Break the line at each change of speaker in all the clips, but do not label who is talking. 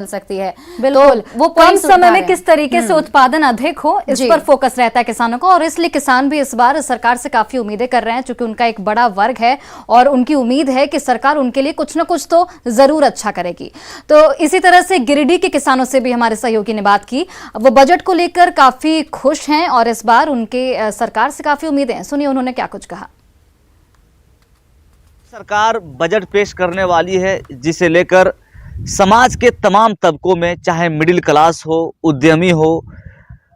सकती है।
बिल्कुल,
वो
कम समय में किस तरीके से उत्पादन अधिक हो इस पर फोकस रहता है किसानों को, और इसलिए किसान भी इस बार सरकार से काफी उम्मीदें कर रहे हैं, क्योंकि उनका एक बड़ा वर्ग है और उनकी उम्मीद है कि सरकार उनके लिए कुछ ना कुछ तो जरूर अच्छा करेगी। तो इसी तरह से गिरिडीह के किसानों से भी हमारे सहयोगी ने बात की। वो बजट को लेकर काफी खुश हैं और इस बार उनके सरकार से काफी उम्मीदें हैं। सुनिए उन्होंने क्या कुछ कहा।
सरकार बजट पेश करने वाली है जिसे लेकर समाज के तमाम तबकों में, चाहे मिडिल क्लास हो, उद्यमी हो,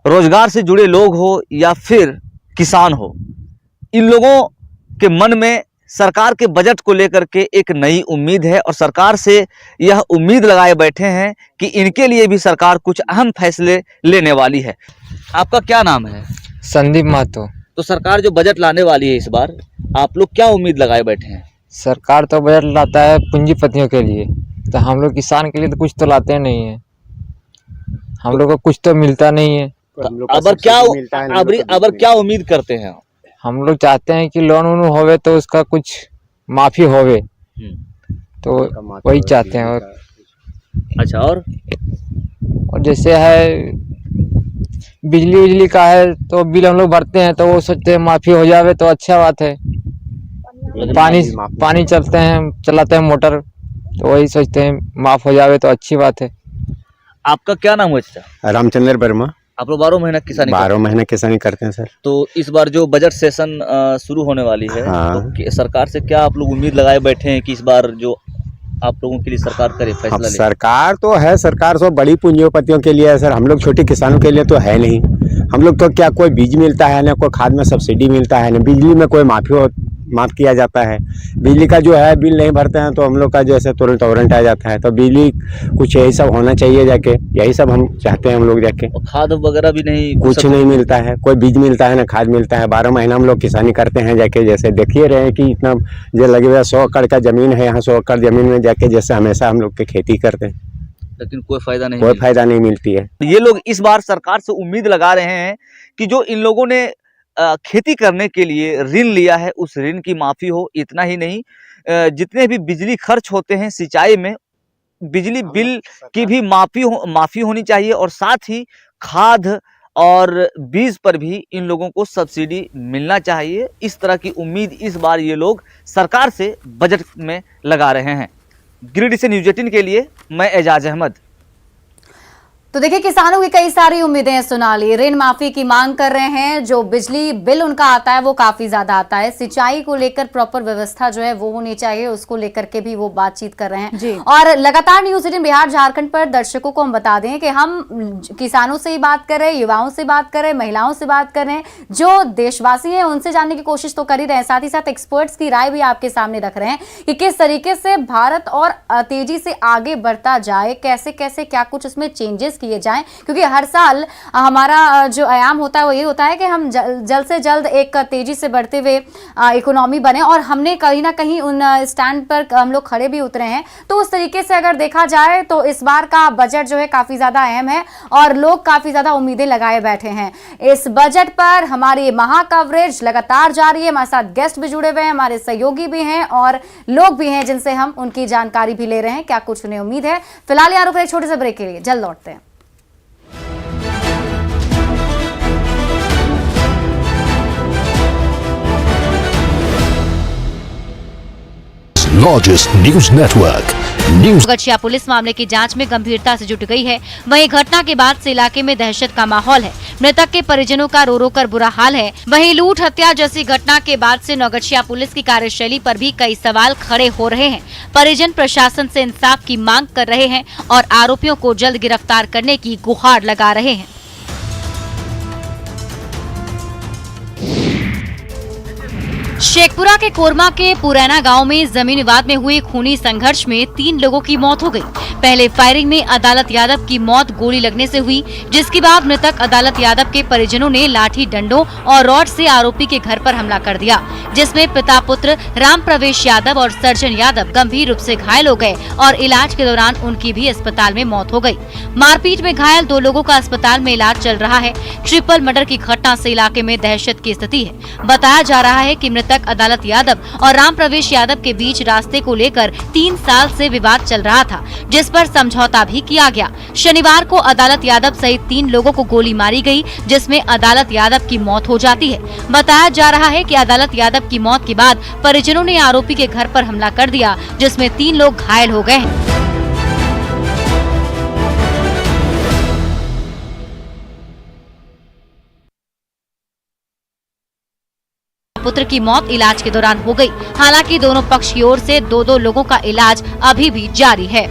रोजगार से जुड़े लोग हो या फिर किसान हो, इन लोगों के मन में सरकार के बजट को लेकर के एक नई उम्मीद है और सरकार से यह उम्मीद लगाए बैठे हैं कि इनके लिए भी सरकार कुछ अहम फैसले लेने वाली है। आपका क्या नाम है?
संदीप महतो।
तो सरकार जो बजट लाने वाली है इस बार, आप लोग क्या उम्मीद लगाए बैठे हैं?
सरकार तो बजट लाता है पूंजीपतियों के लिए, तो हम लोग किसान के लिए तो कुछ तो लाते नहीं है, हम लोग को कुछ तो मिलता नहीं है।
अब क्या उम्मीद करते हैं?
हम लोग चाहते हैं कि लोन वोन होवे तो उसका कुछ माफी होवे, तो वही चाहते हैं। और
अच्छा, और
जैसे है बिजली का है तो बिल हम लोग भरते हैं तो वो सोचते हैं माफी हो जावे तो अच्छा बात है। पानी चलाते हैं मोटर, तो वही सोचते हैं माफ हो जावे तो अच्छी बात है।
आपका क्या नाम है?
रामचंद्र वर्मा।
आप लोग 12 महीना किसानी
12 महीना किसानी करते हैं सर।
तो इस बार जो बजट सेशन शुरू होने वाली है,
हाँ।
तो सरकार से क्या आप लोग उम्मीद लगाए बैठे हैं कि इस बार जो आप लोगों के लिए सरकार करे फैसला ले?
सरकार तो है, सरकार तो बड़ी पूंजीपतियों के लिए है सर, हम लोग छोटे किसानों के लिए तो है नहीं। हम लोग तो क्या कोई बीज मिलता है, ना कोई खाद में सब्सिडी मिलता है, ना बिजली में कोई माफ किया जाता है। बिजली का जो है बिल नहीं भरते हैं तो हम लोग का जैसे तुरंत वारंट आ जाता है। तो बिजली कुछ यही सब होना चाहिए जाके, यही सब हम चाहते हैं हम लोग जाके।
खाद वगैरह भी नहीं,
कुछ नहीं मिलता है, कोई बीज मिलता है ना खाद मिलता है। 12 महीना हम लोग किसानी करते हैं जाके, जैसे देखिए रहे कि इतना जो लगे हुआ 100 एकड़ का जमीन है, यहाँ 100 एकड़ जमीन में जाके जैसे हमेशा हम लोग की खेती करते हैं,
लेकिन कोई
फायदा नहीं मिलती है।
ये लोग इस बार सरकार से उम्मीद लगा रहे हैं कि जो इन लोगों ने खेती करने के लिए ऋण लिया है उस ऋण की माफी हो। इतना ही नहीं, जितने भी बिजली खर्च होते हैं सिंचाई में, बिजली बिल की भी माफी होनी चाहिए, और साथ ही खाद और बीज पर भी इन लोगों को सब्सिडी मिलना चाहिए। इस तरह की उम्मीद इस बार ये लोग सरकार से बजट में लगा रहे हैं। गिरिडीह से न्यूज़ 18 के लिए मैं एजाज अहमद।
तो देखिए, किसानों की कई सारी उम्मीदें सोनाली, ऋण माफी की मांग कर रहे हैं, जो बिजली बिल उनका आता है वो काफी ज्यादा आता है, सिंचाई को लेकर प्रॉपर व्यवस्था जो है वो होनी चाहिए, उसको लेकर के भी वो बातचीत कर रहे हैं। और लगातार न्यूज़ 18 बिहार झारखंड पर दर्शकों को हम बता दें कि हम किसानों से ही बात कर रहे हैं, युवाओं से बात कर रहे हैं, महिलाओं से बात कर रहे हैं, जो देशवासी हैं उनसे जानने की कोशिश तो कर ही रहे हैं, साथ ही साथ एक्सपर्ट्स की राय भी आपके सामने रख रहे हैं कि किस तरीके से भारत और तेजी से आगे बढ़ता जाए, कैसे कैसे क्या कुछ उसमें चेंजेस किए जाएं, क्योंकि हर साल हमारा जो आयाम होता है वो ये होता है कि हम जल्द से जल्द एक तेजी से बढ़ते हुए इकोनॉमी बने, और हमने कहीं ना कहीं उन स्टैंड पर हम लोग खड़े भी उतरे हैं। तो उस तरीके से अगर देखा जाए तो इस बार का बजट जो है काफी ज्यादा अहम है और लोग काफी ज्यादा उम्मीदें लगाए बैठे हैं। इस बजट पर हमारी महा कवरेज लगातार जारी है, हमारे साथ गेस्ट भी जुड़े हुए हैं, हमारे सहयोगी भी हैं और लोग भी हैं जिनसे हम उनकी जानकारी भी ले रहे हैं, क्या कुछ उन्हें उम्मीद है। फिलहाल यहाँ रुक रहे छोटे से ब्रेक के लिए, जल्द लौटते हैं।
largest news network news.
गठिया पुलिस मामले की जांच में गंभीरता से जुट गई है। वहीं घटना के बाद से इलाके में दहशत का माहौल है। मृतक के परिजनों का रो रो कर बुरा हाल है। वहीं लूट हत्या जैसी घटना के बाद से नौगछिया पुलिस की कार्यशैली पर भी कई सवाल खड़े हो रहे हैं। परिजन प्रशासन से इंसाफ की मांग कर रहे हैं और आरोपियों को जल्द गिरफ्तार करने की गुहार लगा रहे हैं। शेखपुरा के कोरमा के पुरैना गांव में जमीन विवाद में हुए खूनी संघर्ष में 3 लोगों की मौत हो गई। पहले फायरिंग में अदालत यादव की मौत गोली लगने से हुई, जिसके बाद मृतक अदालत यादव के परिजनों ने लाठी डंडों और रॉड से आरोपी के घर पर हमला कर दिया, जिसमें पिता पुत्र राम प्रवेश यादव और सर्जन यादव गंभीर रूप से घायल हो गए और इलाज के दौरान उनकी भी अस्पताल में मौत हो गई। मारपीट में घायल 2 लोगों का अस्पताल में इलाज चल रहा है। ट्रिपल मर्डर की घटना से इलाके में दहशत की स्थिति है। बताया जा रहा है कि मृतक अदालत यादव और राम प्रवेश यादव के बीच रास्ते को लेकर 3 साल से विवाद चल रहा था, जिस पर समझौता भी किया गया। शनिवार को अदालत यादव सहित 3 लोगों को गोली मारी गई, जिसमें अदालत यादव की मौत हो जाती है। बताया जा रहा है कि अदालत यादव की मौत के बाद परिजनों ने आरोपी के घर पर हमला कर दिया, जिसमें 3 लोग घायल हो गए हैं। पुत्र की मौत इलाज के दौरान हो गई। हालांकि दोनों पक्ष की ओर से 2-2 लोगों का इलाज अभी भी जारी है।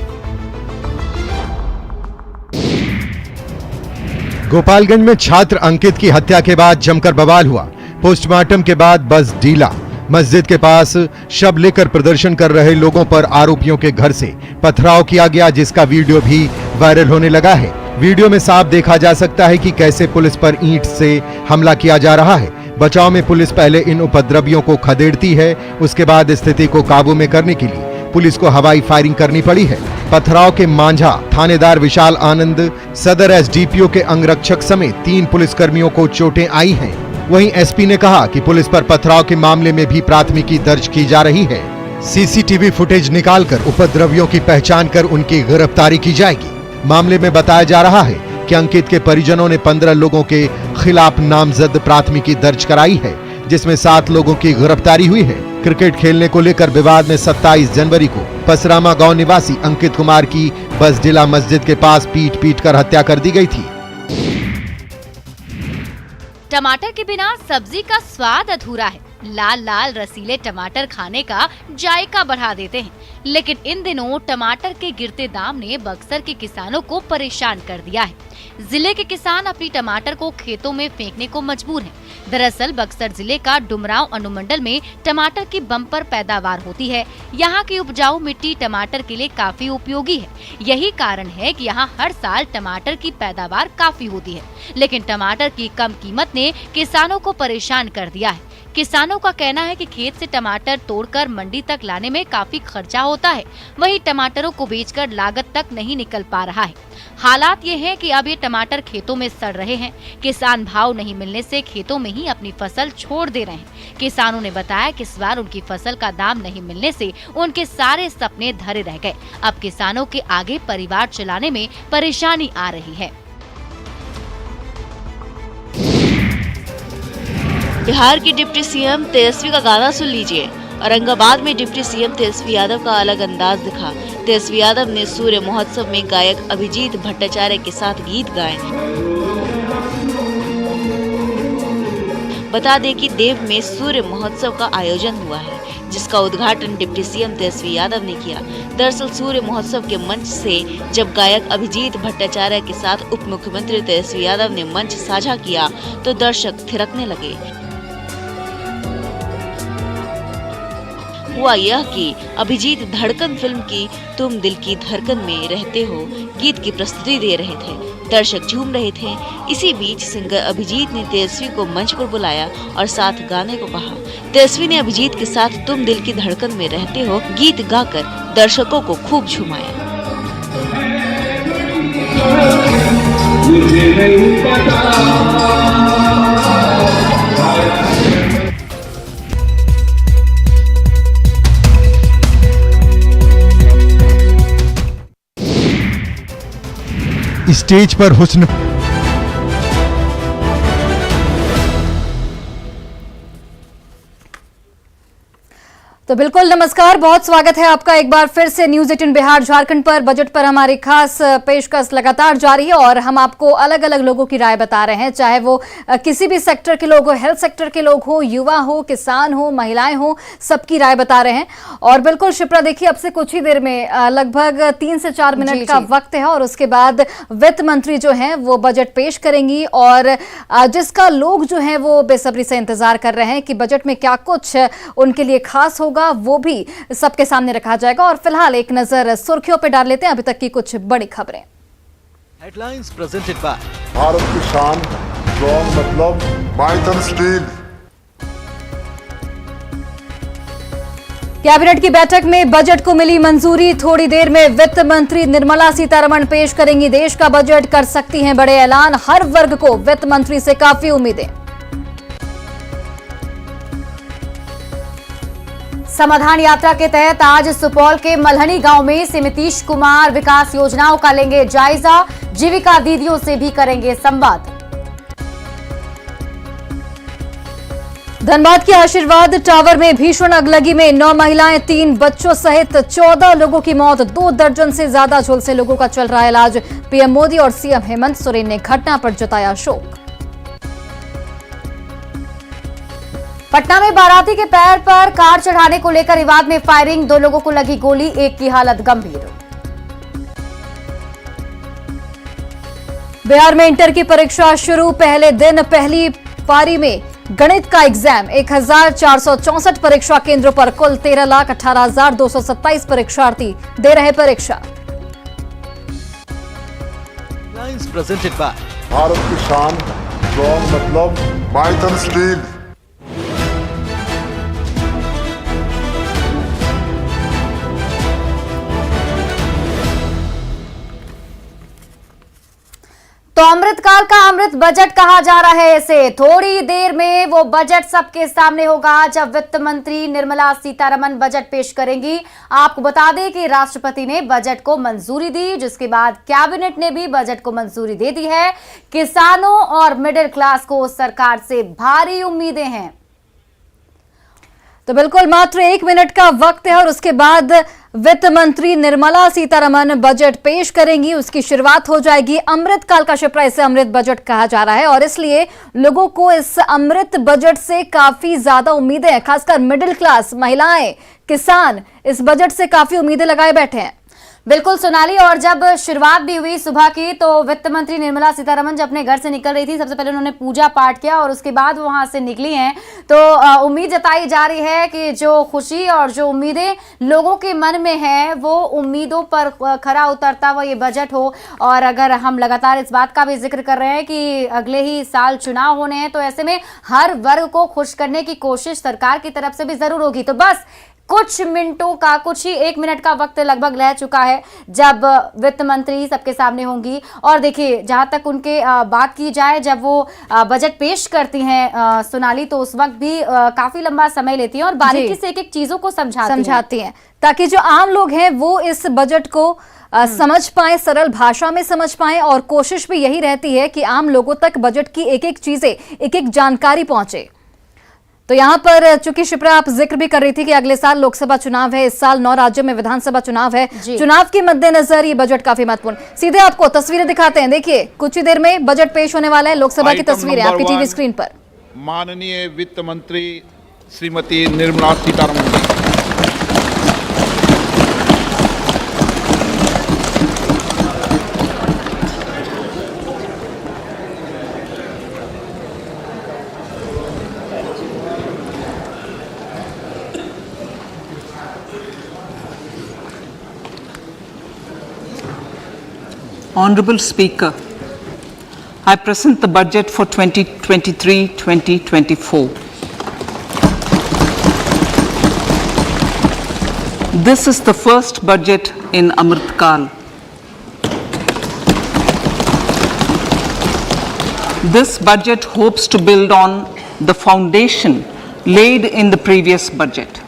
गोपालगंज में छात्र अंकित की हत्या के बाद जमकर बवाल हुआ। पोस्टमार्टम के बाद बस ढीला। मस्जिद के पास शव लेकर प्रदर्शन कर रहे लोगों पर आरोपियों के घर से पथराव किया गया, जिसका वीडियो भी वायरल होने लगा है। वीडियो में साफ देखा जा सकता है कि कैसे पुलिस पर ईंट से हमला किया जा रहा है। बचाव में पुलिस पहले इन उपद्रवियों को खदेड़ती है, उसके बाद स्थिति को काबू में करने के लिए पुलिस को हवाई फायरिंग करनी पड़ी है। पथराव के मांझा थानेदार विशाल आनंद, सदर एसडीपीओ के अंगरक्षक समेत 3 पुलिसकर्मियों को चोटें आई हैं। वहीं एसपी ने कहा कि पुलिस पर पथराव के मामले में भी प्राथमिकी दर्ज की जा रही है। सीसीटीवी फुटेज निकालकर उपद्रवियों की पहचान कर उनकी गिरफ्तारी की जाएगी। मामले में बताया जा रहा है कि अंकित के परिजनों ने 15 लोगों के खिलाफ नामजद प्राथमिकी दर्ज कराई है, जिसमें 7 लोगों की गिरफ्तारी हुई है। क्रिकेट खेलने को लेकर विवाद में 27 जनवरी को पसरामा गांव निवासी अंकित कुमार की बसडिला मस्जिद के पास पीट कर हत्या कर दी गई थी।
टमाटर के बिना सब्जी का स्वाद अधूरा है। लाल लाल रसीले टमाटर खाने का जायका बढ़ा देते हैं, लेकिन इन दिनों टमाटर के गिरते दाम ने बक्सर के किसानों को परेशान कर दिया है। जिले के किसान अपनी टमाटर को खेतों में फेंकने को मजबूर हैं। दरअसल बक्सर जिले का डुमरांव अनुमंडल में टमाटर की बम्पर पैदावार होती है। यहाँ की उपजाऊ मिट्टी टमाटर के लिए काफी उपयोगी है। यही कारण है कि यहाँ हर साल टमाटर की पैदावार काफी होती है, लेकिन टमाटर की कम कीमत ने किसानों को परेशान कर दिया है। किसानों का कहना है कि खेत से टमाटर तोड़कर मंडी तक लाने में काफी खर्चा होता है, वहीं टमाटरों को बेचकर लागत तक नहीं निकल पा रहा है। हालात ये है कि अब ये टमाटर खेतों में सड़ रहे हैं। किसान भाव नहीं मिलने से खेतों में ही अपनी फसल छोड़ दे रहे हैं। किसानों ने बताया कि इस बार उनकी फसल का दाम नहीं मिलने से उनके सारे सपने धरे रह गए। अब किसानों के आगे परिवार चलाने में परेशानी आ रही है।
बिहार की डिप्टी सीएम तेजस्वी का गाना सुन लीजिए। औरंगाबाद में डिप्टी सीएम तेजस्वी यादव का अलग अंदाज दिखा। तेजस्वी यादव ने सूर्य महोत्सव में गायक अभिजीत भट्टाचार्य के साथ गीत गाए। बता दें कि देव में सूर्य महोत्सव का आयोजन हुआ है, जिसका उद्घाटन डिप्टी सीएम तेजस्वी यादव ने किया। दरअसल सूर्य महोत्सव के मंच से जब गायक अभिजीत भट्टाचार्य के साथ उप मुख्यमंत्री तेजस्वी यादव ने मंच साझा किया तो दर्शक थिरकने लगे। हुआ यह कि अभिजीत धड़कन फिल्म की तुम दिल की धड़कन में रहते हो गीत की प्रस्तुति दे रहे थे। दर्शक झूम रहे थे। इसी बीच सिंगर अभिजीत ने तेजस्वी को मंच पर बुलाया और साथ गाने को कहा। तेजस्वी ने अभिजीत के साथ तुम दिल की धड़कन में रहते हो गीत गाकर दर्शकों को खूब झुमाया। मुझे नहीं पता।
स्टेज पर हुस्न
तो बिल्कुल नमस्कार, बहुत स्वागत है आपका एक बार फिर से न्यूज 18 बिहार झारखंड पर। बजट पर हमारी खास पेशकश लगातार जारी है और हम आपको अलग अलग लोगों की राय बता रहे हैं, चाहे वो किसी भी सेक्टर के लोग हो, हेल्थ सेक्टर के लोग हो, युवा हो, किसान हो, महिलाएं हो, सबकी राय बता रहे हैं। और बिल्कुल शिप्रा देखिए, अब से कुछ ही देर में लगभग 3 से 4 मिनट का वक्त है और उसके बाद वित्त मंत्री जो है वो बजट पेश करेंगी और जिसका लोग जो है वो बेसब्री से इंतजार कर रहे हैं कि बजट में क्या कुछ उनके लिए खास होगा, वो भी सबके सामने रखा जाएगा। और फिलहाल एक नजर सुर्खियों पे डाल लेते हैं अभी तक की कुछ बड़ी खबरें।
हेडलाइंस प्रेजेंटेड बाय
भारत की शान, स्ट्रॉन्ग मतलब माइथन स्टील।
कैबिनेट की बैठक में बजट को मिली मंजूरी। थोड़ी देर में वित्त मंत्री निर्मला सीतारमण पेश करेंगी देश का बजट, कर सकती हैं बड़े ऐलान। हर वर्ग को वित्त मंत्री से काफी उम्मीदें।
समाधान यात्रा के तहत आज सुपौल के मल्हनी गांव में नीतीश कुमार विकास योजनाओं का लेंगे जायजा, जीविका दीदियों से भी करेंगे संवाद।
धनबाद के आशीर्वाद टावर में भीषण अगलगी में 9 महिलाएं 3 बच्चों सहित 14 लोगों की मौत, 2 दर्जन से ज्यादा झुलसे लोगों का चल रहा है इलाज। पीएम मोदी और सीएम हेमंत सोरेन ने घटना पर जताया शोक।
पटना में बाराती के पैर पर कार चढ़ाने को लेकर विवाद में फायरिंग, 2 लोगों को लगी गोली, एक की हालत गंभीर।
बिहार में इंटर की परीक्षा शुरू, पहले दिन पहली पारी में गणित का एग्जाम, 1464 परीक्षा केंद्रों पर कुल 13,18,227 परीक्षार्थी दे रहे परीक्षा।
Headlines presented by
भारत की शान स्ट्रॉन्ग मतलब माइथन स्टील।
तो अमृतकाल का अमृत बजट कहा जा रहा है इसे। थोड़ी देर में वो बजट सबके सामने होगा जब वित्त मंत्री निर्मला सीतारमन बजट पेश करेंगी। आपको बता दें कि राष्ट्रपति ने बजट को मंजूरी दी, जिसके बाद कैबिनेट ने भी बजट को मंजूरी दे दी है। किसानों और मिडिल क्लास को सरकार से भारी उम्मीदें हैं।
तो बिल्कुल मात्र 1 मिनट का वक्त है और उसके बाद वित्त मंत्री निर्मला सीतारमन बजट पेश करेंगी। उसकी शुरुआत हो जाएगी। अमृतकाल का शिप्रा इसे अमृत बजट कहा जा रहा है और इसलिए लोगों को इस अमृत बजट से काफी ज्यादा उम्मीदें हैं। खासकर मिडिल क्लास, महिलाएं, किसान इस बजट से काफी उम्मीदें लगाए बैठे हैं।
बिल्कुल सोनाली, और जब शुरुआत भी हुई सुबह की तो वित्त मंत्री निर्मला सीतारमन जब अपने घर से निकल रही थी, सबसे पहले उन्होंने पूजा पाठ किया और उसके बाद वहां से निकली हैं। तो उम्मीद जताई जा रही है कि जो खुशी और जो उम्मीदें लोगों के मन में है वो उम्मीदों पर खरा उतरता हुआ ये बजट हो। और अगर हम लगातार इस बात का भी जिक्र कर रहे हैं कि अगले ही साल चुनाव होने हैं, तो ऐसे में हर वर्ग को खुश करने की कोशिश सरकार की तरफ से भी जरूर होगी। तो बस कुछ मिनटों का, कुछ ही 1 मिनट का वक्त लगभग रह चुका है जब वित्त मंत्री सबके सामने होंगी। और देखिए, जहां तक उनके बात की जाए, जब वो बजट पेश करती हैं सोनाली, तो उस वक्त भी काफी लंबा समय लेती हैं और बारीकी से एक-एक चीजों को समझाती हैं
ताकि जो आम लोग हैं वो इस बजट को समझ पाएं, सरल भाषा में समझ पाएं। और कोशिश भी यही रहती है कि आम लोगों तक बजट की एक-एक चीजें, एक-एक जानकारी पहुंचे। तो यहाँ पर चूंकि शिप्रा आप जिक्र भी कर रही थी कि अगले साल लोकसभा चुनाव है, इस साल 9 राज्यों में विधानसभा चुनाव है। चुनाव के मद्देनजर ये बजट काफी महत्वपूर्ण। सीधे आपको तस्वीरें दिखाते हैं। देखिए, कुछ ही देर में बजट पेश होने वाला है। लोकसभा की तस्वीरें आपकी टीवी स्क्रीन पर।
माननीय वित्त मंत्री श्रीमती निर्मला सीतारमन जी।
Honorable Speaker, I present the budget for 2023-2024. This is the first budget in Amritkal. This budget hopes to build on the foundation laid in the previous budget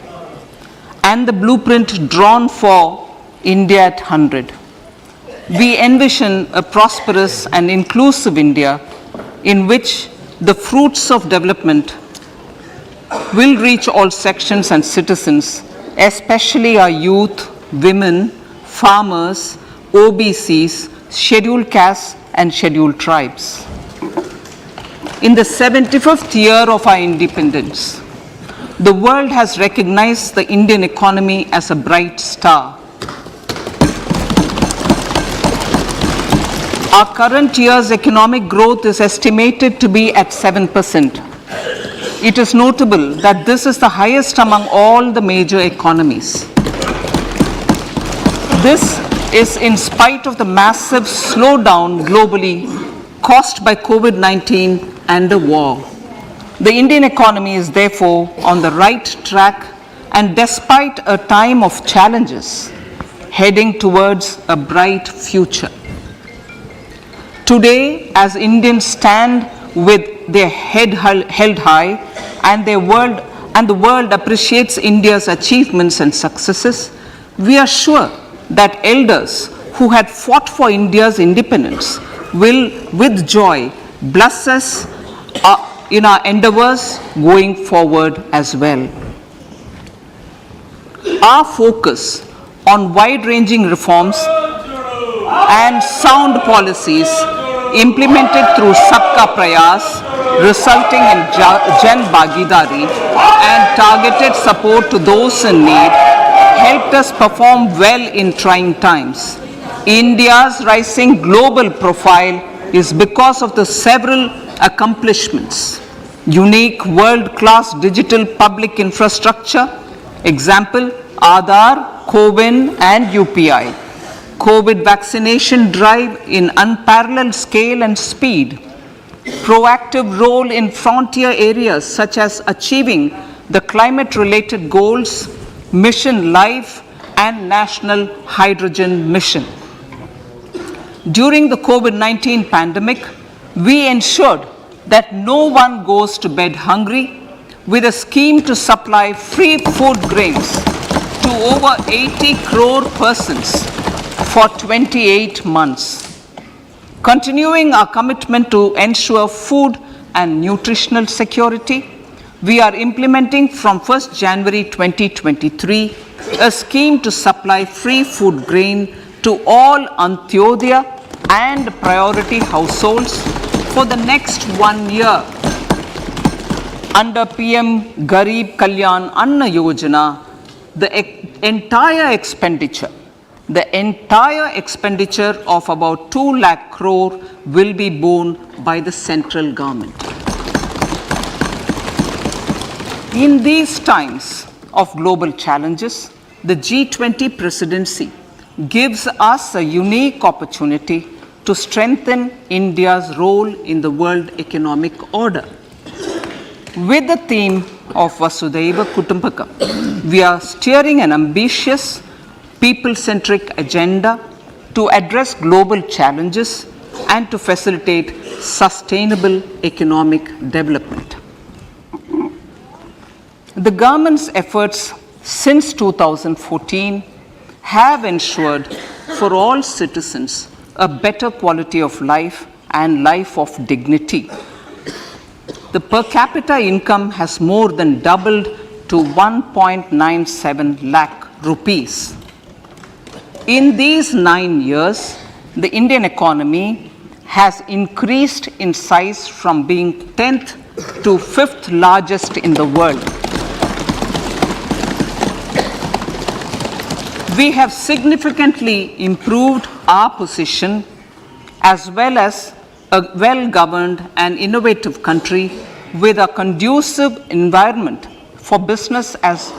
and the blueprint drawn for India at 100. We envision a prosperous and inclusive India in which the fruits of development will reach all sections and citizens, especially our youth, women, farmers, OBCs, scheduled castes and scheduled tribes. In the 75th year of our independence, the world has recognized the Indian economy as a bright star. Our current year's economic growth is estimated to be at 7%. It is notable that this is the highest among all the major economies. This is in spite of the massive slowdown globally caused by COVID-19 and the war. The Indian economy is therefore on the right track and despite a time of challenges, heading towards a bright future. Today, as Indians stand with their head held high and their world and the world appreciates India's achievements and successes, we are sure that elders who had fought for India's independence will, with joy, bless us in our endeavors going forward as well. Our focus on wide-ranging reforms and sound policies implemented through Sabka Prayas, resulting in Jan Bhagidari and targeted support to those in need, helped us perform well in trying times. India's rising global profile is because of the several accomplishments. Unique world-class digital public infrastructure, example, Aadhaar, CoWIN and UPI. COVID vaccination drive in unparalleled scale and speed. Proactive role in frontier areas such as achieving the climate-related goals, Mission Life and National Hydrogen Mission. During the COVID-19 pandemic, we ensured that no one goes to bed hungry with a scheme to supply free food grains to over 80 crore persons for 28 months. Continuing our commitment to ensure food and nutritional security, we are implementing from 1st January 2023 a scheme to supply free food grain to all Antyodaya and priority households for the next 1 year. Under PM Garib Kalyan Anna Yojana, the entire expenditure of about 2 lakh crore will be borne by the central government. In these times of global challenges, the G20 presidency gives us a unique opportunity to strengthen India's role in the world economic order. With the theme of Vasudhaiva Kutumbakam, we are steering an ambitious, people-centric agenda to address global challenges and to facilitate sustainable economic development. The government's efforts since 2014 have ensured for all citizens a better quality of life and life of dignity. The per capita income has more than doubled to 1.97 lakh rupees. In these 9 years, the Indian economy has increased in size from being 10th to 5th largest in the world. We have significantly improved our position as well as a well-governed and innovative country with a conducive environment for business as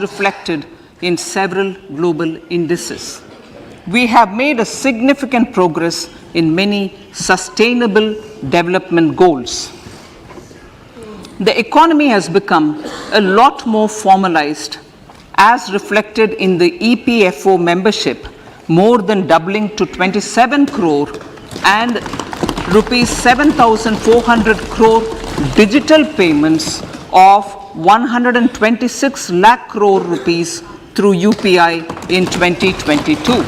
reflected in several global indices. We have made a significant progress in many sustainable development goals. The economy has become a lot more formalized as reflected in the EPFO membership, more than doubling to 27 crore and rupees 7,400 crore digital payments of 126 lakh crore rupees through UPI in 2022.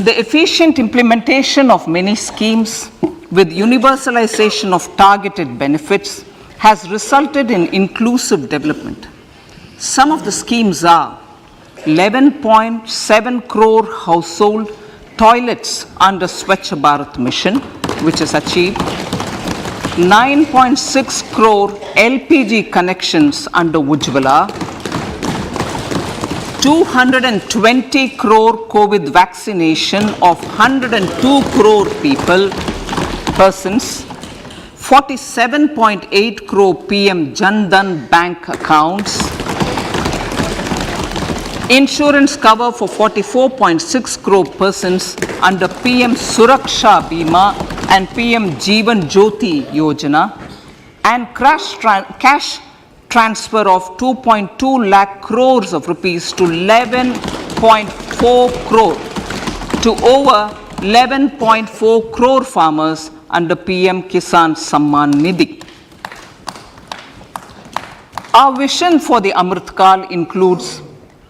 The efficient implementation of many schemes with universalization of targeted benefits has resulted in inclusive development. Some of the schemes are 11.7 crore household toilets under Swachh Bharat mission, which is achieved, 9.6 crore LPG connections under Ujjwala, 220 crore COVID vaccination of 102 crore persons, 47.8 crore PM Jan Dhan bank accounts, insurance cover for 44.6 crore persons under PM Suraksha Bima and PM Jeevan Jyoti Yojana, and cash transfer of 2.2 lakh crores of rupees to 11.4 crore to over 11.4 crore farmers under PM Kisan Samman Nidhi. Our vision for the Amritkal includes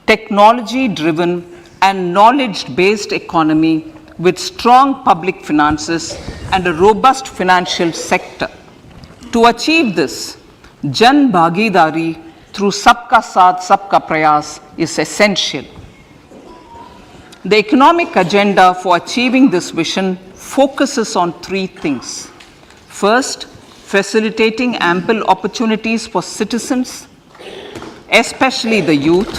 technology-driven and knowledge-based economy with strong public finances and a robust financial sector. To achieve this, Jan Bhagidari through Sabka Saath Sabka Prayas is essential. The economic agenda for achieving this vision focuses on three things. First, facilitating ample opportunities for citizens, especially the youth,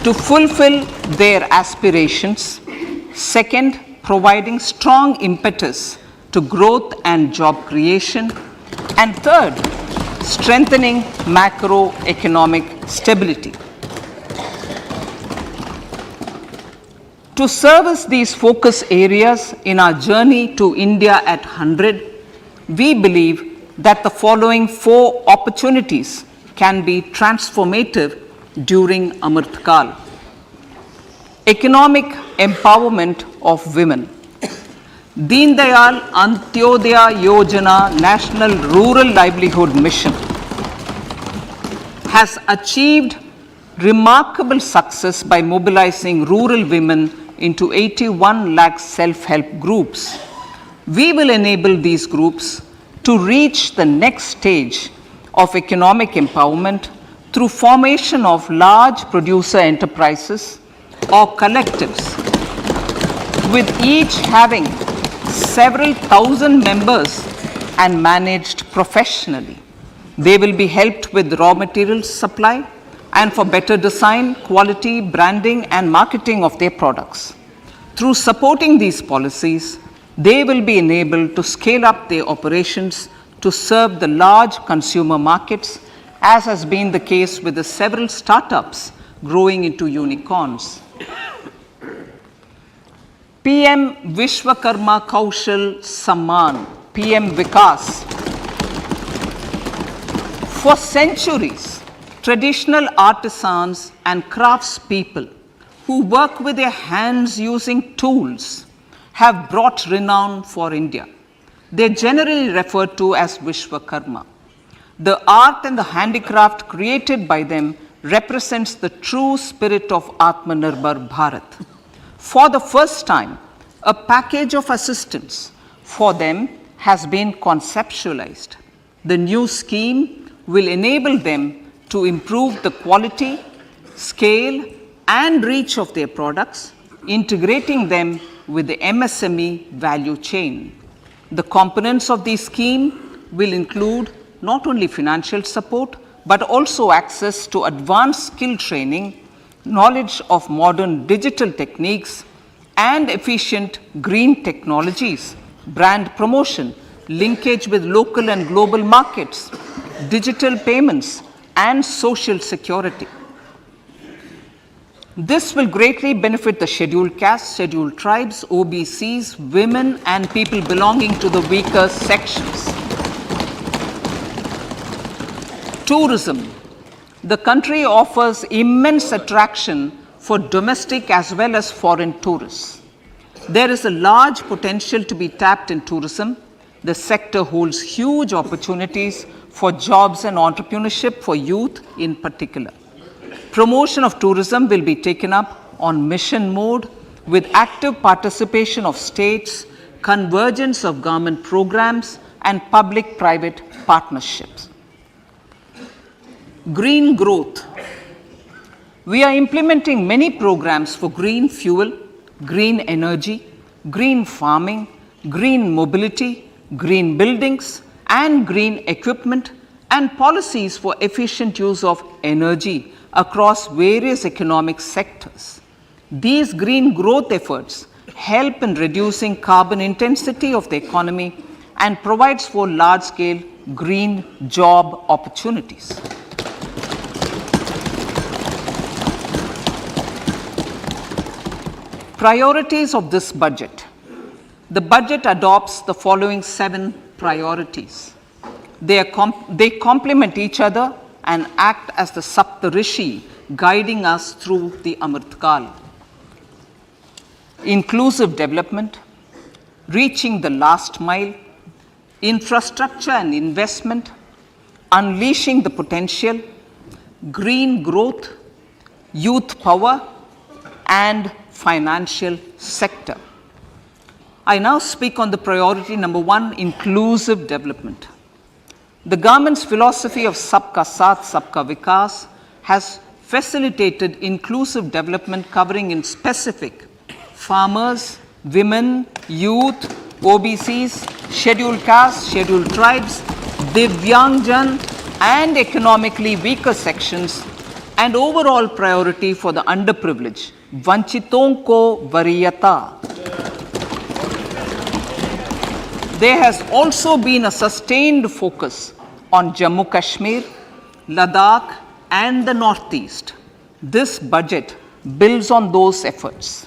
to fulfill their aspirations. Second, providing strong impetus to growth and job creation. And third, strengthening macroeconomic stability. To service these focus areas in our journey to India at 100, we believe that the following 4 opportunities can be transformative during Amritkal. Economic empowerment of women. Deen Dayal Antyodaya Yojana National Rural Livelihood Mission has achieved remarkable success by mobilizing rural women into 81 lakh self-help groups. We will enable these groups to reach the next stage of economic empowerment through formation of large producer enterprises or collectives, with each having several thousand members and managed professionally. They will be helped with raw materials supply and for better design, quality, branding and marketing of their products. Through supporting these policies, they will be enabled to scale up their operations to serve the large consumer markets, as has been the case with the several startups growing into unicorns. PM Vishwakarma Kaushal Samman, PM Vikas. For centuries, traditional artisans and craftspeople who work with their hands using tools have brought renown for India. They are generally referred to as Vishwakarma. The art and the handicraft created by them represents the true spirit of Atmanirbhar Bharat. For the first time, a package of assistance for them has been conceptualized. The new scheme will enable them to improve the quality, scale, and reach of their products, integrating them with the MSME value chain. The components of this scheme will include not only financial support, but also access to advanced skill training, knowledge of modern digital techniques, and efficient green technologies, brand promotion, linkage with local and global markets, digital payments, and social security. This will greatly benefit the scheduled castes, scheduled tribes, OBCs, women, and people belonging to the weaker sections. Tourism. The country offers immense attraction for domestic as well as foreign tourists. There is a large potential to be tapped in tourism. The sector holds huge opportunities for jobs and entrepreneurship for youth in particular. Promotion of tourism will be taken up on mission mode with active participation of states, convergence of government programs, and public-private partnerships. Green growth. We are implementing many programs for green fuel, green energy, green farming, green mobility, green buildings, and green equipment, and policies for efficient use of energy across various economic sectors. These green growth efforts help in reducing carbon intensity of the economy and provides for large-scale green job opportunities. Priorities of this budget. The budget adopts the following 7 priorities. They complement each other and act as the Saptarishi guiding us through the Amritkal. Inclusive development, reaching the last mile, infrastructure and investment, unleashing the potential, green growth, youth power, and financial sector. I now speak on the priority number 1, inclusive development. The government's philosophy of Sabka Saath, Sabka Vikas has facilitated inclusive development covering in specific farmers, women, youth, OBCs, scheduled castes, scheduled tribes, Divyangjan and economically weaker sections, and overall priority for the underprivileged. Vanchiton ko variyata. There has also been a sustained focus on Jammu Kashmir, Ladakh, and the Northeast. This budget builds on those efforts.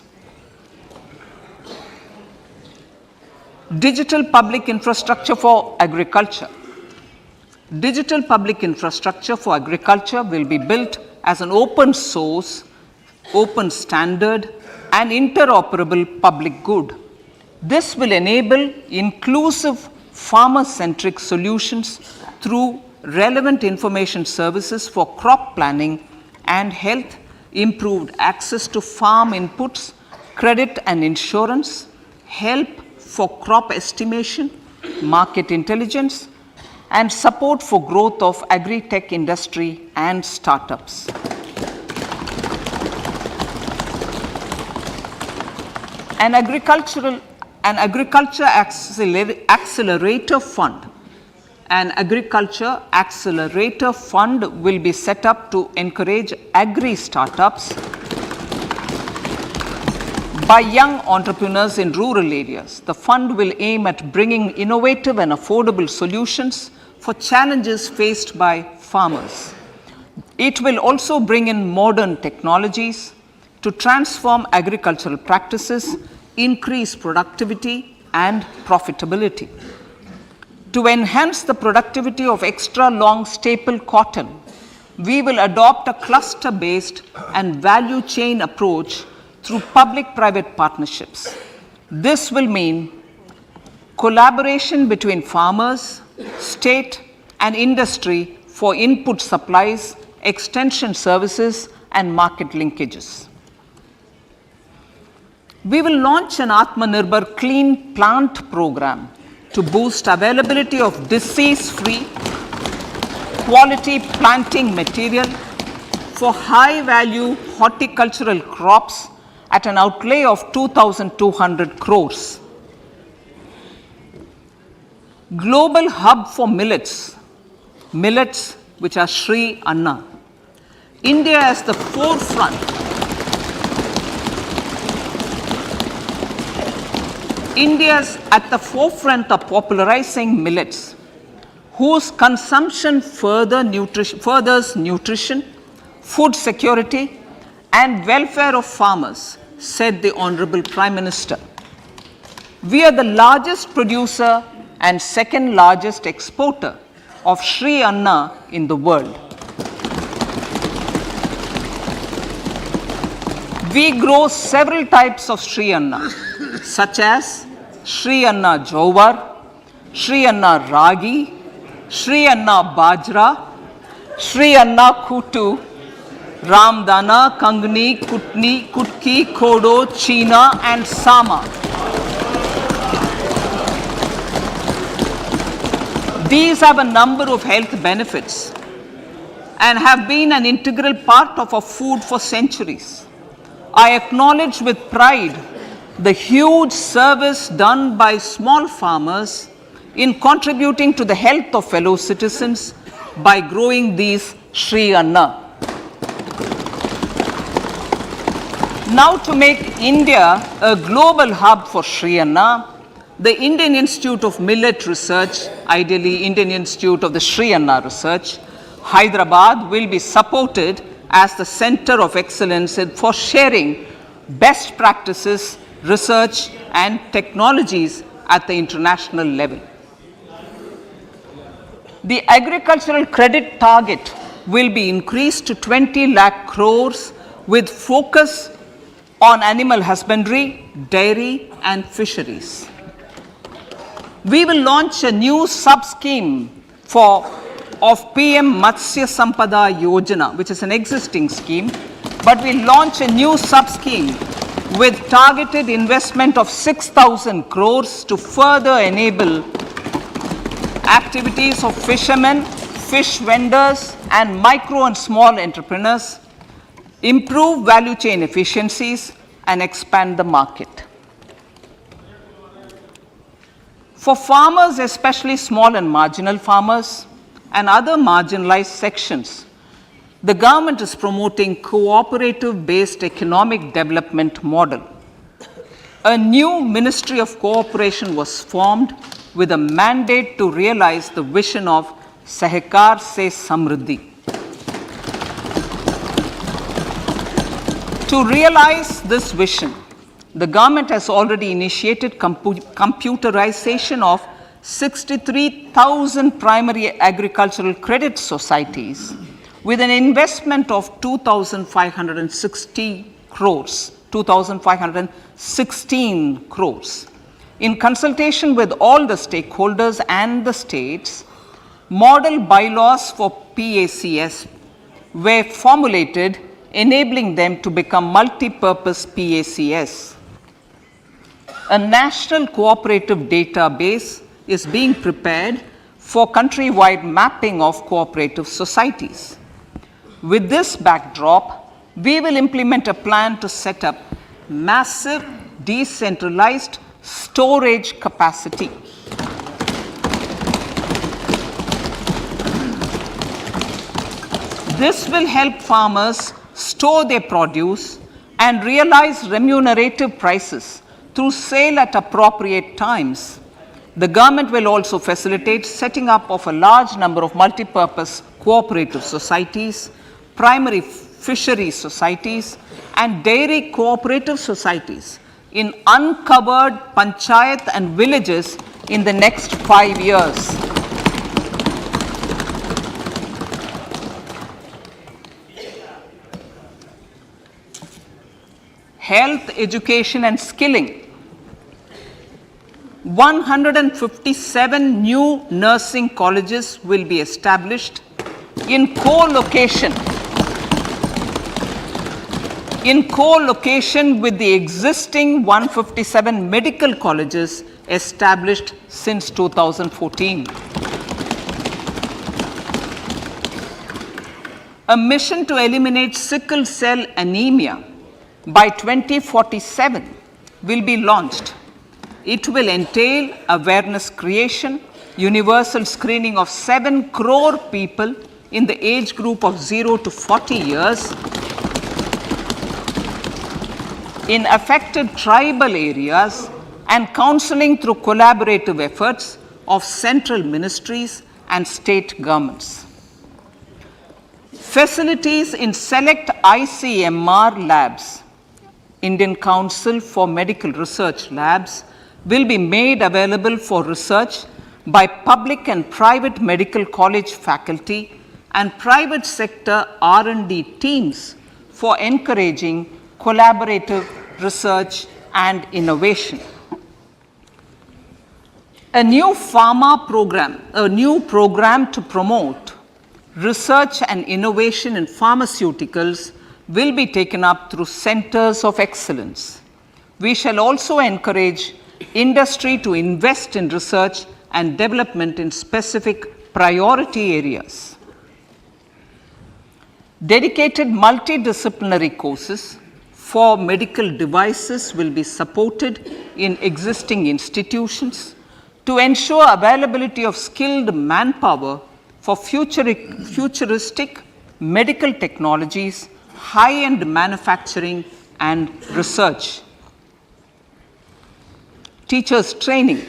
Digital public infrastructure for agriculture. Digital public infrastructure for agriculture will be built as an open source, open standard, and interoperable public good. This will enable inclusive farmer-centric solutions through relevant information services for crop planning and health, improved access to farm inputs, credit and insurance, help for crop estimation, market intelligence, and support for growth of agri-tech industry and startups. An agriculture accelerator fund. An agriculture accelerator fund will be set up to encourage agri startups by young entrepreneurs in rural areas. The fund will aim at bringing innovative and affordable solutions for challenges faced by farmers. It will also bring in modern technologies to transform agricultural practices, increase productivity and profitability. To enhance the productivity of extra long staple cotton, we will adopt a cluster-based and value chain approach through public-private partnerships. This will mean collaboration between farmers, state and industry for input supplies, extension services and market linkages. We will launch an Atmanirbhar Clean Plant program to boost availability of disease-free, quality planting material for high-value horticultural crops at an outlay of 2,200 crores. Global hub for millets, millets which are Sri Anna. India is the forefront. India is at the forefront of popularizing millets, whose consumption furthers nutrition, food security, and welfare of farmers, said the Honorable Prime Minister. We are the largest producer and second largest exporter of Sri Anna in the world. We grow several types of Sri Anna, such as Sri Anna Jowar, Sri Anna Ragi, Sri Anna Bajra, Sri Anna Kutu, Ramdana, Kangni, Kutni, Kutki, Kodo, China, and Sama. These have a number of health benefits and have been an integral part of our food for centuries. I acknowledge with pride the huge service done by small farmers in contributing to the health of fellow citizens by growing these Sri Anna. Now, to make India a global hub for Sri Anna, the Indian Institute of Millet Research, ideally Indian Institute of the Sri Anna Research, Hyderabad, will be supported as the center of excellence for sharing best practices, research and technologies at the international level. The agricultural credit target will be increased to 20 lakh crores with focus on animal husbandry, dairy and fisheries. We will launch a new sub-scheme for of PM Matsya Sampada Yojana, which is an existing scheme, but we launch a new sub-scheme with targeted investment of 6,000 crores to further enable activities of fishermen, fish vendors, and micro and small entrepreneurs, improve value chain efficiencies, and expand the market. For farmers, especially small and marginal farmers and other marginalized sections, the government is promoting cooperative-based economic development model. A new Ministry of Cooperation was formed with a mandate to realize the vision of Sahkar se Samriddhi. To realize this vision, the government has already initiated computerization of 63,000 primary agricultural credit societies with an investment of 2,516 crores. In consultation with all the stakeholders and the states, model bylaws for PACS were formulated, enabling them to become multi-purpose PACS. A national cooperative database is being prepared for countrywide mapping of cooperative societies. With this backdrop, we will implement a plan to set up massive decentralized storage capacity. This will help farmers store their produce and realize remunerative prices through sale at appropriate times. The government will also facilitate setting up of a large number of multi-purpose cooperative societies, primary fishery societies, and dairy cooperative societies in uncovered panchayat and villages in the next 5 years. Health, education, and skilling. 157 new nursing colleges will be established in co-location with the existing 157 medical colleges established since 2014. A mission to eliminate sickle cell anemia by 2047 will be launched. It will entail awareness creation, universal screening of 7 crore people in the age group of 0 to 40 years in affected tribal areas, and counseling through collaborative efforts of central ministries and state governments. Facilities in select ICMR labs, Indian Council for Medical Research labs, will be made available for research by public and private medical college faculty and private sector R&D teams for encouraging collaborative research and innovation. A new program to promote research and innovation in pharmaceuticals will be taken up through centers of excellence. We shall also encourage industry to invest in research and development in specific priority areas. Dedicated multidisciplinary courses for medical devices will be supported in existing institutions to ensure availability of skilled manpower for futuristic medical technologies, high-end manufacturing, and research. Teachers training.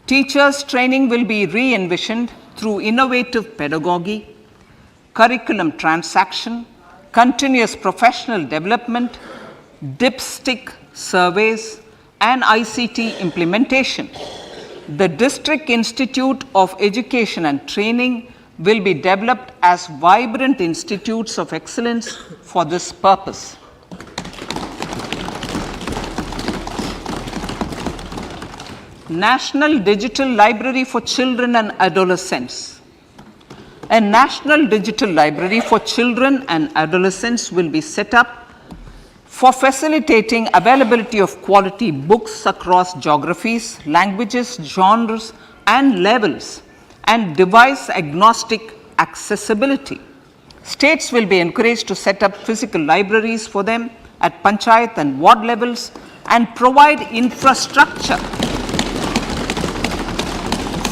Teachers training will be re-envisioned through innovative pedagogy, curriculum transaction, continuous professional development, dipstick surveys, and ICT implementation. The District Institute of Education and Training will be developed as vibrant institutes of excellence for this purpose. National Digital Library for Children and Adolescents. a national digital library for children and adolescents will be set up for facilitating availability of quality books across geographies, languages, genres, and levels, and device agnostic accessibility. States will be encouraged to set up physical libraries for them at panchayat and ward levels and provide infrastructure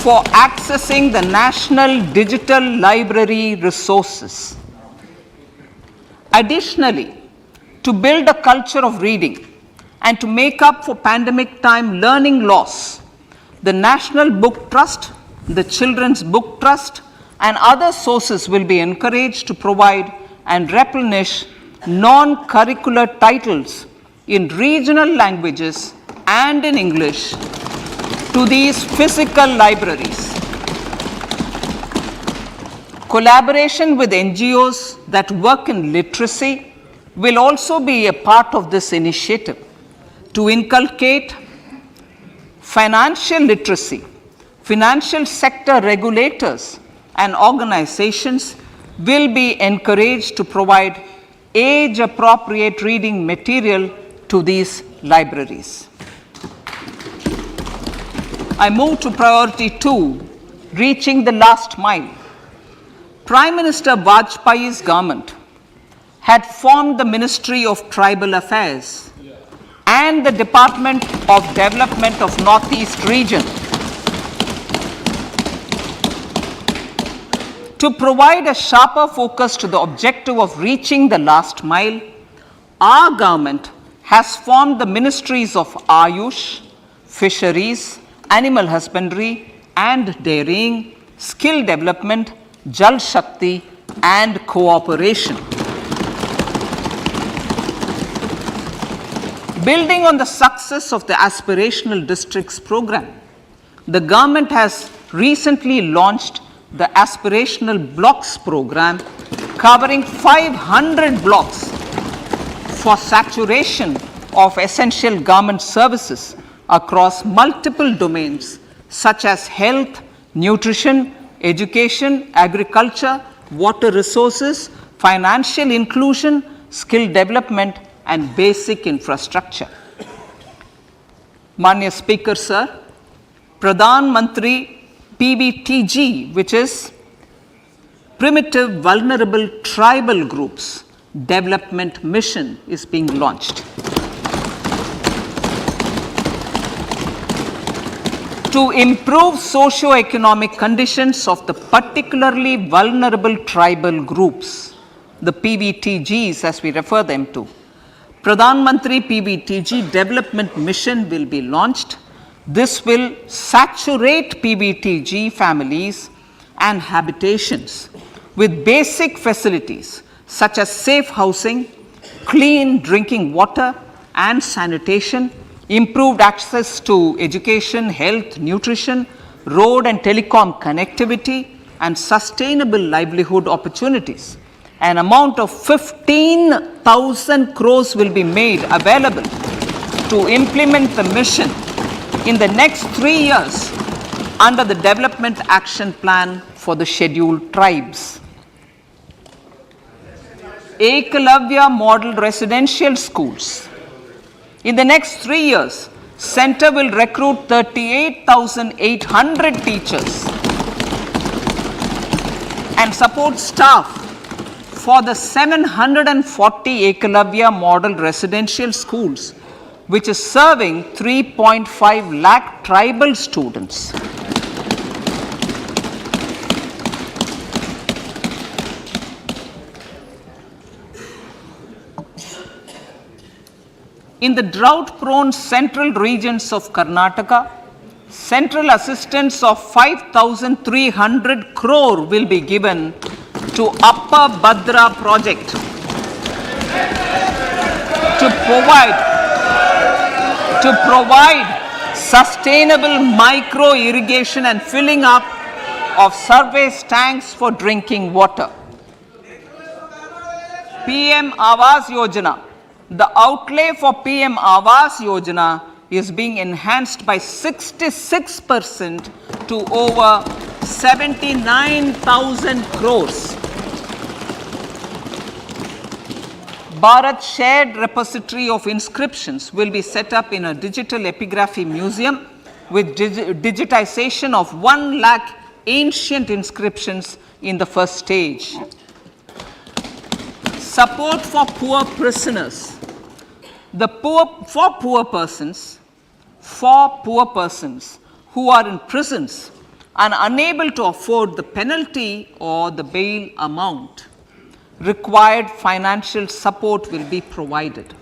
for accessing the national digital library resources. Additionally, to build a culture of reading and to make up for pandemic time learning loss, the National Book Trust, the Children's Book Trust, and other sources will be encouraged to provide and replenish non-curricular titles in regional languages and in English to these physical libraries. Collaboration with NGOs that work in literacy will also be a part of this initiative to inculcate financial literacy. Financial sector regulators and organizations will be encouraged to provide age-appropriate reading material to these libraries. I move to priority 2, reaching the last mile. Prime Minister Vajpayee's government had formed the Ministry of Tribal Affairs and the Department of Development of Northeast Region to provide a sharper focus to the objective of reaching the last mile. Our government has formed the ministries of Ayush, Fisheries, Animal Husbandry and Dairying, Skill Development, Jal Shakti and Cooperation. Building on the success of the Aspirational Districts program, the government has recently launched the Aspirational Blocks program, covering 500 blocks for saturation of essential government services across multiple domains such as health, nutrition, education, agriculture, water resources, financial inclusion, skill development, and basic infrastructure. Manya Speaker, sir, Pradhan Mantri PBTG, which is Primitive Vulnerable Tribal Groups Development Mission, is being launched. To improve socio-economic conditions of the particularly vulnerable tribal groups, the PBTGs as we refer them to, Pradhan Mantri PBTG Development Mission will be launched. This will saturate PBTG families and habitations with basic facilities such as safe housing, clean drinking water and sanitation, improved access to education, health, nutrition, road and telecom connectivity, and sustainable livelihood opportunities. An amount of 15,000 crores will be made available to implement the mission in the next 3 years under the Development Action Plan for the Scheduled Tribes. Ekalavya Model Residential Schools. In the next 3 years, Center will recruit 38,800 teachers and support staff for the 740 Ekalavya Model Residential Schools, which is serving 3.5 lakh tribal students. In the drought-prone central regions of Karnataka, central assistance of 5,300 crore will be given to Upper Bhadra project to provide sustainable micro irrigation and filling up of surface tanks for drinking water. PM Awas Yojana. The outlay for PM Awas Yojana is being enhanced by 66% to over 79,000 crores. Bharat Shared Repository of Inscriptions will be set up in a digital epigraphy museum with digitization of 1 lakh ancient inscriptions in the first stage. Support for poor prisoners. For poor persons who are in prisons and unable to afford the penalty or the bail amount, required financial support will be provided.